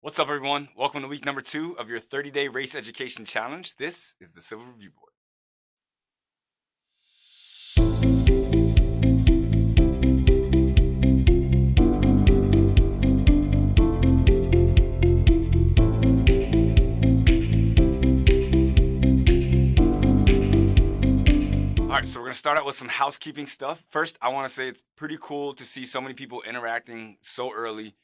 What's up, everyone? Welcome to week number 2 of your 30-day race education challenge. This is the Civil Review Board. All right, so we're going to start out with some housekeeping stuff. First, I want to say it's pretty cool to see so many people interacting so early.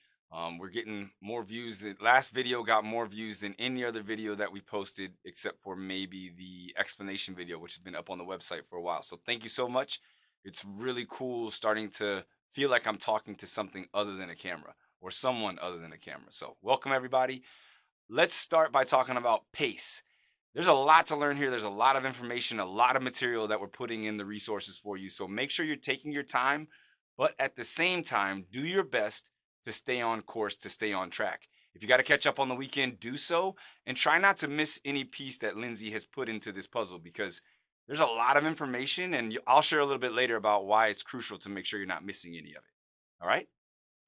We're getting more views. The last video got more views than any other video that we posted, except for maybe the explanation video, which has been up on the website for a while. So thank you so much. It's really cool starting to feel like I'm talking to something other than a camera or someone other than a camera. So welcome, everybody. Let's start by talking about pace. There's a lot to learn here. There's a lot of information, a lot of material that we're putting in the resources for you. So make sure you're taking your time, but at the same time, do your best to stay on course, to stay on track. If you got to catch up on the weekend, do so, and try not to miss any piece that Lindsay has put into this puzzle, because there's a lot of information, and I'll share a little bit later about why it's crucial to make sure you're not missing any of it. All right?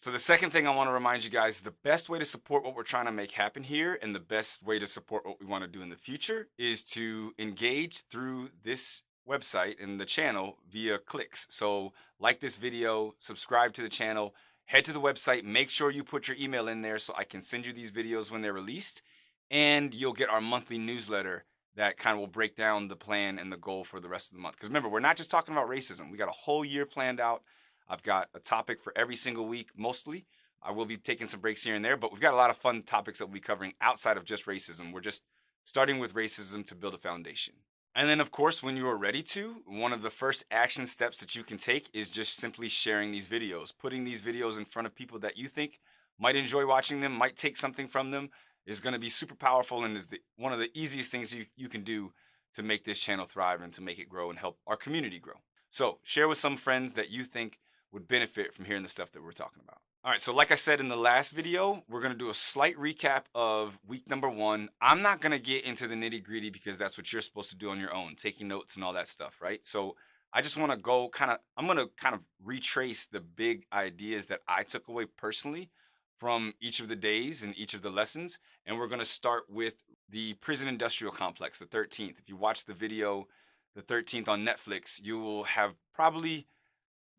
So the second thing I want to remind you guys, the best way to support what we're trying to make happen here and the best way to support what we want to do in the future is to engage through this website and the channel via clicks. So like this video, subscribe to the channel, head to the website, make sure you put your email in there so I can send you these videos when they're released, and you'll get our monthly newsletter that kind of will break down the plan and the goal for the rest of the month. Because remember, we're not just talking about racism. We got a whole year planned out. I've got a topic for every single week, mostly. I will be taking some breaks here and there, but we've got a lot of fun topics that we'll be covering outside of just racism. We're just starting with racism to build a foundation. And then, of course, when you are ready to, one of the first action steps that you can take is just simply sharing these videos, putting these videos in front of people that you think might enjoy watching them, might take something from them, is going to be super powerful and is one of the easiest things you can do to make this channel thrive and to make it grow and help our community grow. So share with some friends that you think would benefit from hearing the stuff that we're talking about. All right, so like I said in the last video, we're going to do a slight recap of week number 1. I'm not going to get into the nitty gritty because that's what you're supposed to do on your own, taking notes and all that stuff, right? So I just want to I'm going to kind of retrace the big ideas that I took away personally from each of the days and each of the lessons. And we're going to start with the prison industrial complex, the 13th. If you watch the video, the 13th on Netflix, you will have probably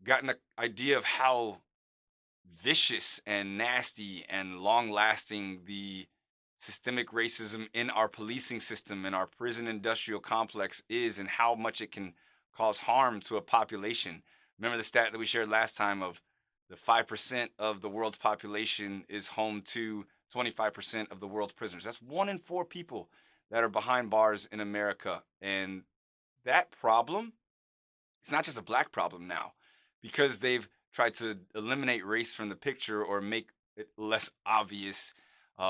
gotten an idea of how vicious and nasty and long lasting the systemic racism in our policing system and our prison industrial complex is, and how much it can cause harm to a population. Remember the stat that we shared last time of the 5% of the world's population is home to 25% of the world's prisoners. That's 1 in 4 people that are behind bars in America. And that problem, it's not just a black problem now, because they've tried to eliminate race from the picture or make it less obvious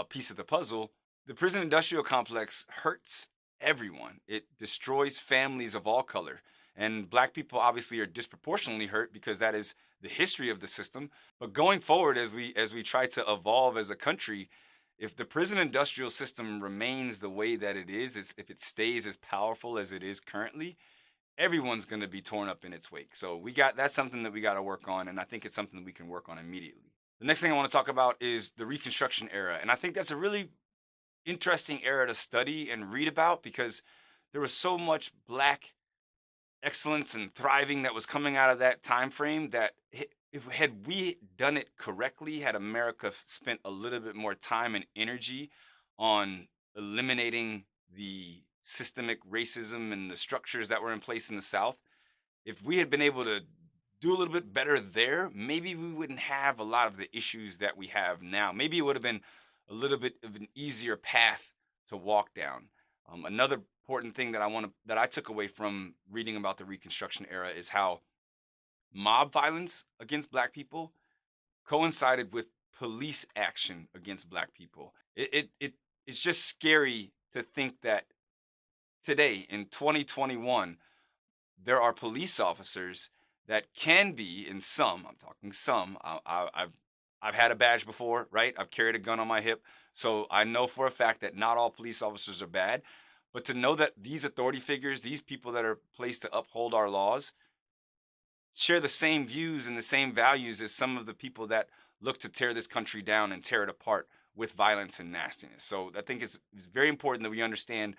piece of the puzzle. The prison industrial complex hurts everyone. It destroys families of all color. And black people obviously are disproportionately hurt because that is the history of the system. But going forward, as we try to evolve as a country, if the prison industrial system remains the way that it is, if it stays as powerful as it is currently, everyone's going to be torn up in its wake. So that's something that we got to work on, and I think it's something that we can work on immediately. The next thing I want to talk about is the Reconstruction Era, and I think that's a really interesting era to study and read about because there was so much black excellence and thriving that was coming out of that time frame that if had we done it correctly, had America spent a little bit more time and energy on eliminating the systemic racism and the structures that were in place in the South, if we had been able to do a little bit better there, maybe we wouldn't have a lot of the issues that we have now. Maybe it would have been a little bit of an easier path to walk down. Another important thing that I took away from reading about the Reconstruction Era is how mob violence against black people coincided with police action against black people. It's just scary to think that today in 2021 there are police officers that can be, in some, I'm talking some, I've had a badge before, right? I've carried a gun on my hip, so I know for a fact that not all police officers are bad. But to know that these authority figures, these people that are placed to uphold our laws, share the same views and the same values as some of the people that look to tear this country down and tear it apart with violence and nastiness. So I think it's very important that we understand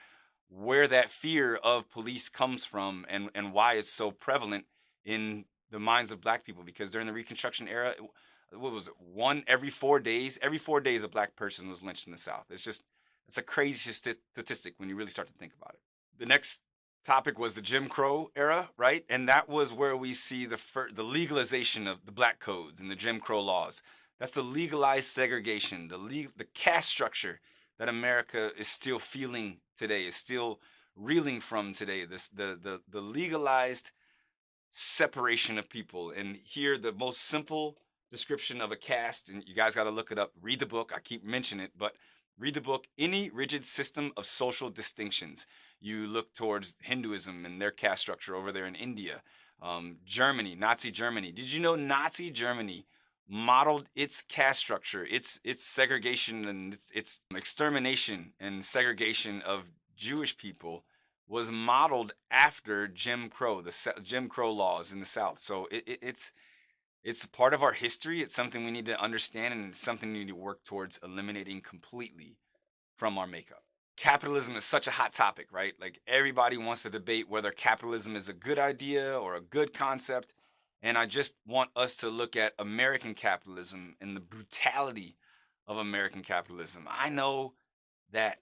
where that fear of police comes from, and why it's so prevalent in the minds of black people. Because during the Reconstruction era, what was it? One every 4 days, a black person was lynched in the South. It's a crazy statistic when you really start to think about it. The next topic was the Jim Crow era, right? And that was where we see the legalization of the black codes and the Jim Crow laws. That's the legalized segregation, the caste structure that America is still feeling today, is still reeling from today. The legalized separation of people. And here, the most simple description of a caste, and you guys got to look it up. Read the book. I keep mentioning it, but read the book. Any rigid system of social distinctions. You look towards Hinduism and their caste structure over there in India, Germany, Nazi Germany. Did you know Nazi Germany modeled its caste structure, its segregation, and its extermination and segregation of Jewish people was modeled after Jim Crow, Jim Crow laws in the South. So it's a part of our history. It's something we need to understand, and it's something we need to work towards eliminating completely from our makeup. Capitalism is such a hot topic, right? Like, everybody wants to debate whether capitalism is a good idea or a good concept. And I just want us to look at American capitalism and the brutality of American capitalism. I know that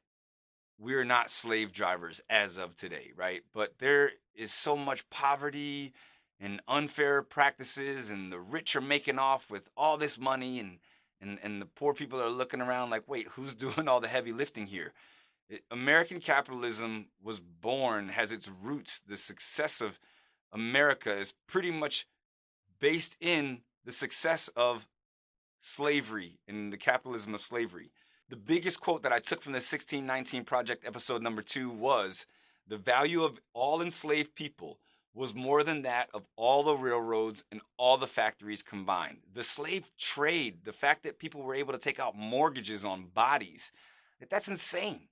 we're not slave drivers as of today, right? But there is so much poverty and unfair practices, and the rich are making off with all this money, and the poor people are looking around like, wait, who's doing all the heavy lifting here? American capitalism was born, has its roots. The success of America is pretty much based in the success of slavery and the capitalism of slavery. The biggest quote that I took from the 1619 Project episode number 2 was, the value of all enslaved people was more than that of all the railroads and all the factories combined. The slave trade, the fact that people were able to take out mortgages on bodies, that's insane.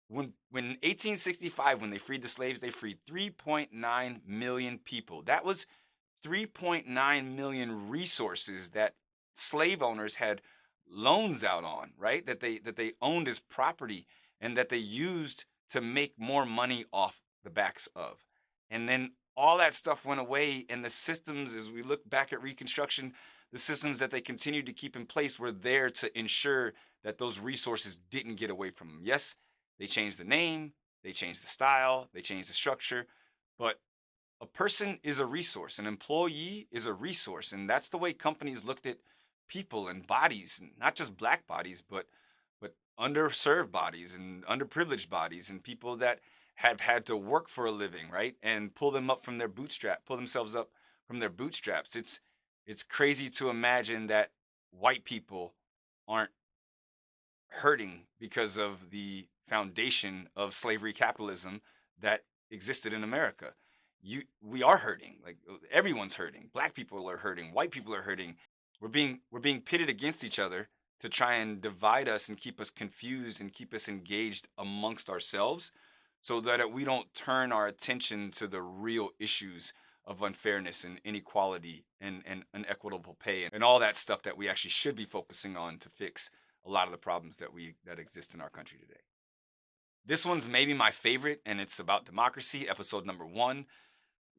When 1865, when they freed the slaves, they freed 3.9 million people. That was 3.9 million resources that slave owners had loans out on, right? That they owned as property, and that they used to make more money off the backs of. And then all that stuff went away, and the systems, as we look back at Reconstruction, the systems that they continued to keep in place were there to ensure that those resources didn't get away from them. Yes, they changed the name, they changed the style, they changed the structure, but a person is a resource. An employee is a resource. And that's the way companies looked at people and bodies, and not just black bodies, but underserved bodies and underprivileged bodies, and people that have had to work for a living, right? And pull themselves up from their bootstraps. It's crazy to imagine that white people aren't hurting because of the foundation of slavery capitalism that existed in America. We are hurting. Like, everyone's hurting. Black people are hurting. White people are hurting. We're being pitted against each other to try and divide us and keep us confused and keep us engaged amongst ourselves, so that we don't turn our attention to the real issues of unfairness and inequality and inequitable pay and all that stuff that we actually should be focusing on to fix a lot of the problems that exist in our country today. This one's maybe my favorite, and it's about democracy, episode number 1.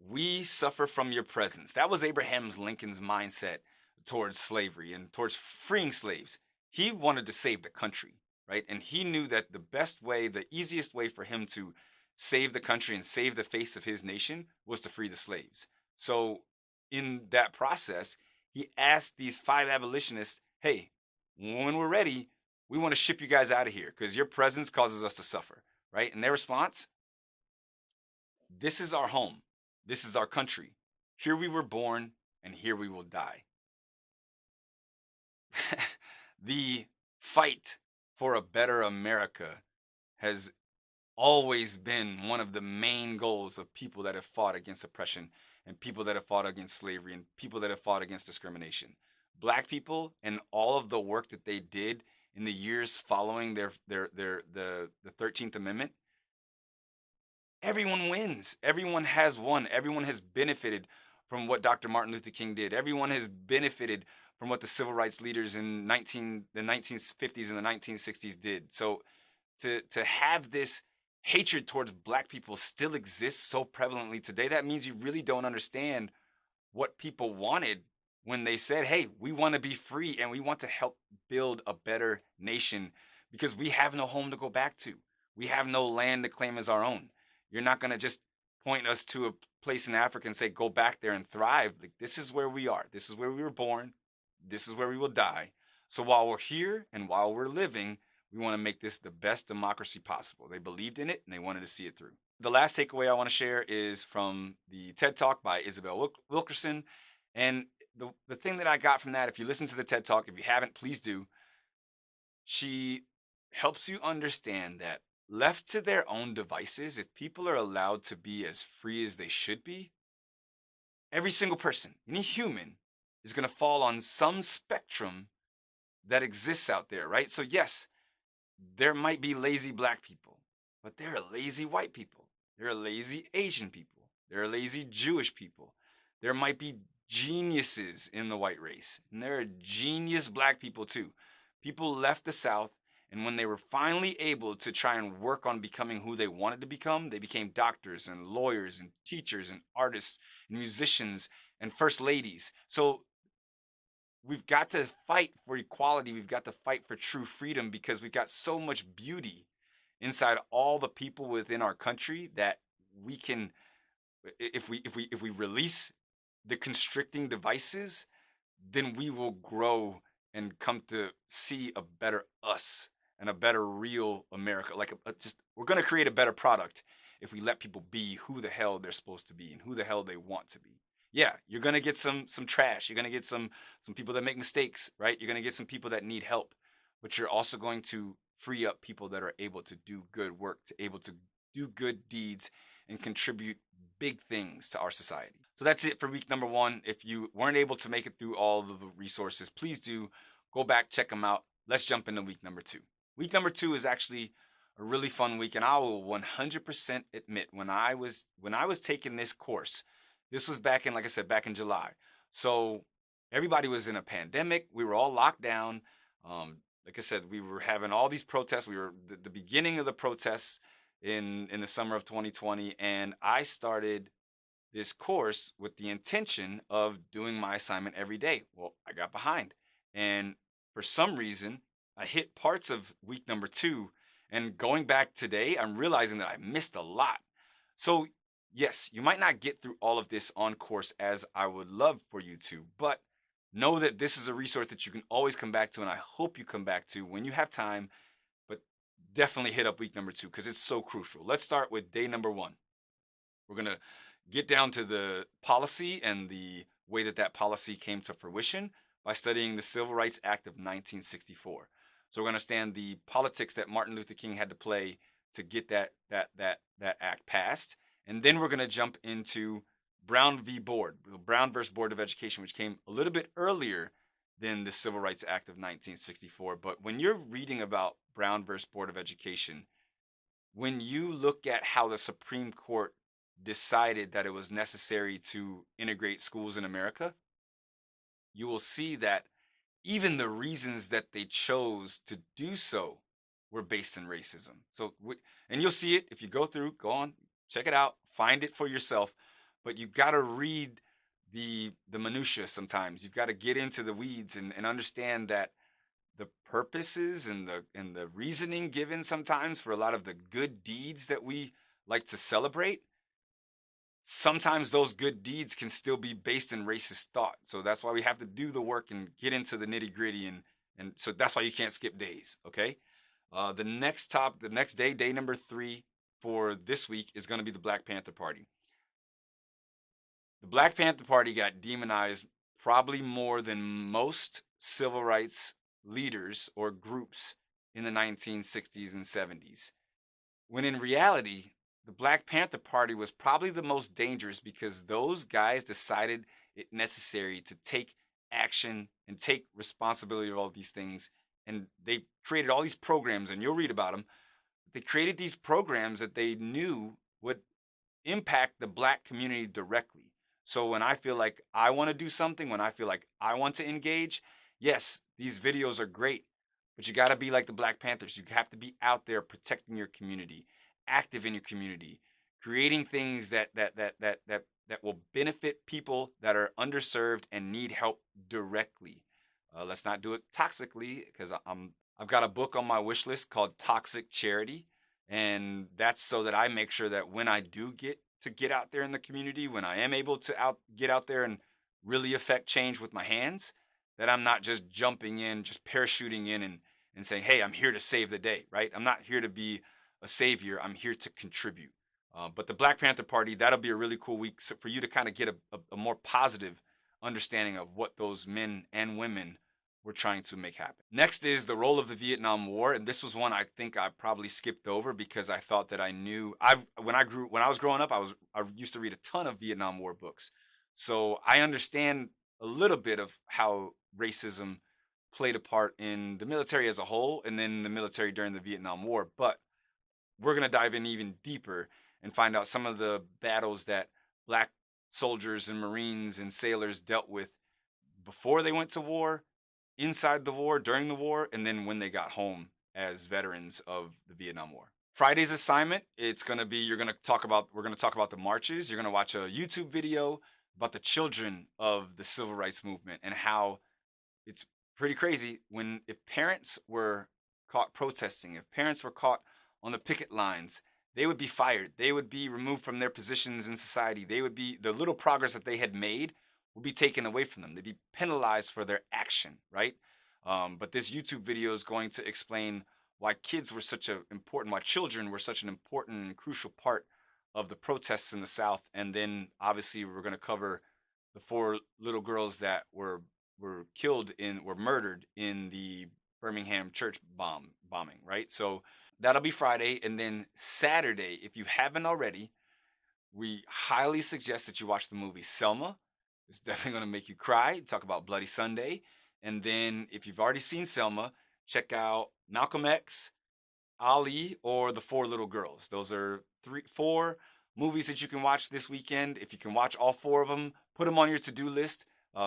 We suffer from your presence. That was Abraham Lincoln's mindset towards slavery and towards freeing slaves. He wanted to save the country, right? And he knew that the best way, the easiest way for him to save the country and save the face of his nation was to free the slaves. So in that process, he asked these 5 abolitionists, hey, when we're ready, we want to ship you guys out of here because your presence causes us to suffer, right? And their response, this is our home. This is our country. Here we were born, and here we will die. The fight for a better America has always been one of the main goals of people that have fought against oppression, and people that have fought against slavery, and people that have fought against discrimination. Black people and all of the work that they did in the years following the 13th Amendment, everyone wins. Everyone has won. Everyone has benefited from what Dr. Martin Luther King did. Everyone has benefited from what the civil rights leaders in the 1950s and the 1960s did. So to have this hatred towards black people still exists so prevalently today, that means you really don't understand what people wanted when they said, "Hey, we want to be free and we want to help build a better nation because we have no home to go back to. We have no land to claim as our own. You're not going to just point us to a place in Africa and say, go back there and thrive. Like, this is where we are. This is where we were born. This is where we will die. So while we're here and while we're living, we want to make this the best democracy possible." They believed in it and they wanted to see it through. The last takeaway I want to share is from the TED Talk by Isabel Wilkerson. And the thing that I got from that, if you listen to the TED Talk, if you haven't, please do. She helps you understand that left to their own devices, if people are allowed to be as free as they should be, every single person, any human, is going to fall on some spectrum that exists out there, right? So, yes, there might be lazy black people, but there are lazy white people. There are lazy Asian people. There are lazy Jewish people. There might be geniuses in the white race, and there are genius black people too. People left the South, and when they were finally able to try and work on becoming who they wanted to become, they became doctors and lawyers and teachers and artists and musicians and first ladies. So we've got to fight for equality. We've got to fight for true freedom because we've got so much beauty inside all the people within our country that we can, if we release the constricting devices, then we will grow and come to see a better us and a better real America. Like just we're going to create a better product if we let people be who the hell they're supposed to be and who the hell they want to be. Yeah, you're going to get some trash. You're going to get some people that make mistakes, right? You're going to get some people that need help, but you're also going to free up people that are able to do good work, to able to do good deeds and contribute big things to our society. So that's it for week number 1. If you weren't able to make it through all of the resources, please do go back, check them out. Let's jump into week number 2. Week number 2 is actually a really fun week, and I will 100% admit when I was taking this course, this was back in, like I said, back in July. So everybody was in a pandemic. We were all locked down. Like I said, we were having all these protests. We were the beginning of the protests in the summer of 2020, and I started this course with the intention of doing my assignment every day. Well, I got behind, and for some reason, I hit parts of week number 2, and going back today, I'm realizing that I missed a lot. So yes, you might not get through all of this on course as I would love for you to, but know that this is a resource that you can always come back to, and I hope you come back to when you have time. But definitely hit up week number 2 because it's so crucial. Let's start with day number 1. We're going to get down to the policy and the way that that policy came to fruition by studying the Civil Rights Act of 1964. So we're going to understand the politics that Martin Luther King had to play to get that act passed. And then we're going to jump into Brown versus Board of Education, which came a little bit earlier than the Civil Rights Act of 1964. But when you're reading about Brown versus Board of Education, when you look at how the Supreme Court decided that it was necessary to integrate schools in America, you will see that even the reasons that they chose to do so were based in racism. So, and you'll see it if you go through, go on, check it out, find it for yourself. But you've got to read the minutia sometimes. You've got to get into the weeds and understand that the purposes and the reasoning given sometimes for a lot of the good deeds that we like to celebrate, sometimes those good deeds can still be based in racist thought. So that's why we have to do the work and get into the nitty gritty. And so that's why you can't skip days. Okay. The next day, day number 3 for this week is going to be the Black Panther Party. The Black Panther Party got demonized probably more than most civil rights leaders or groups in the 1960s and 70s. When in reality, the Black Panther Party was probably the most dangerous because those guys decided it necessary to take action and take responsibility of all these things. And they created all these programs, and you'll read about them. They created these programs that they knew would impact the Black community directly. So when I feel like I want to do something, when I feel like I want to engage, yes, these videos are great, but you got to be like the Black Panthers. You have to be out there protecting your community, active in your community, creating things that will benefit people that are underserved and need help directly. Let's not do it toxically, because I've got a book on my wish list called Toxic Charity, and that's so that I make sure that when I do get out there in the community, when I am able to get out there and really affect change with my hands, that I'm not just jumping in, just parachuting in and saying, "Hey, I'm here to save the day," right? I'm not here to be a savior. I'm here to contribute. But the Black Panther Party, that'll be a really cool week for you to kind of get a more positive understanding of what those men and women were trying to make happen. Next is the role of the Vietnam War, and this was one I think I probably skipped over because I thought that I knew. When I was growing up, I used to read a ton of Vietnam War books, so I understand a little bit of how racism played a part in the military as a whole, and then the military during the Vietnam War. But we're gonna dive in even deeper and find out some of the battles that Black soldiers and Marines and sailors dealt with before they went to war, inside the war, during the war, and then when they got home as veterans of the Vietnam War. Friday's assignment, it's going to be we're going to talk about the marches. You're going to watch a YouTube video about the children of the civil rights movement and how it's pretty crazy when if parents were caught protesting, if parents were caught on the picket lines, they would be fired. They would be removed from their positions in society. The little progress that they had made will be taken away from them. They'd be penalized for their action, right? But this YouTube video is going to explain why why children were such an important and crucial part of the protests in the South. And then obviously we're going to cover the 4 little girls that were murdered in the Birmingham church bombing, right? So that'll be Friday. And then Saturday, if you haven't already, we highly suggest that you watch the movie Selma. It's definitely going to make you cry. Talk about Bloody Sunday. And then if you've already seen Selma, check out Malcolm X, Ali, or The 4 Little Girls. Those are 4 movies that you can watch this weekend. If you can watch all 4 of them, put them on your to-do list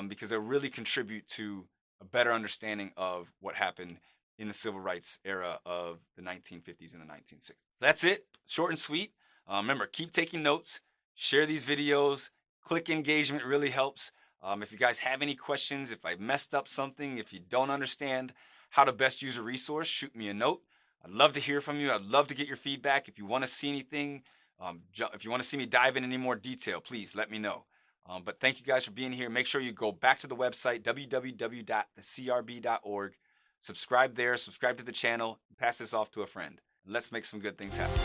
because they'll really contribute to a better understanding of what happened in the civil rights era of the 1950s and the 1960s. So that's it. Short and sweet. Remember, keep taking notes. Share these videos. Click engagement really helps. If you guys have any questions, if I messed up something, if you don't understand how to best use a resource, shoot me a note. I'd love to hear from you. I'd love to get your feedback. If you want to see anything, if you want to see me dive in any more detail, please let me know. But thank you guys for being here. Make sure you go back to the website, www.thecrb.org. Subscribe there, subscribe to the channel, pass this off to a friend. Let's make some good things happen.